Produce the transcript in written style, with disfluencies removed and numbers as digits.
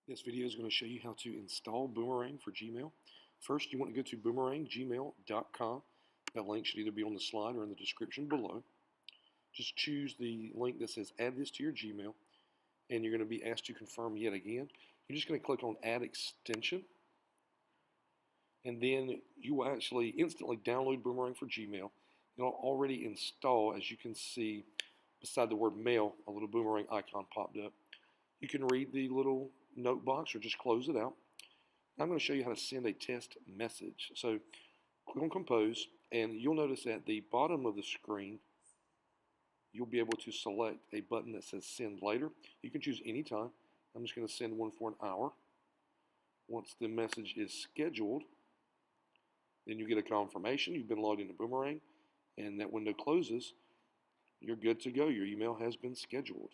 This video is going to show you how to install Boomerang for Gmail. First, you want to go to boomeranggmail.com. That link should either be on the slide or in the description below. Just choose the link that says add this to your Gmail, and you're going to be asked to confirm yet again. You're just going to click on add extension, and then you will actually instantly download Boomerang for Gmail. It'll already install, as you can see beside the word mail, a little Boomerang icon popped up. You can read the little note box or just close it out. I'm going to show you how to send a test message. So click on Compose, and you'll notice at the bottom of the screen you'll be able to select a button that says Send Later. You can choose any time. I'm just going to send one for an hour. Once the message is scheduled, then you get a confirmation you've been logged into Boomerang, and that window closes. You're good to go. Your email has been scheduled.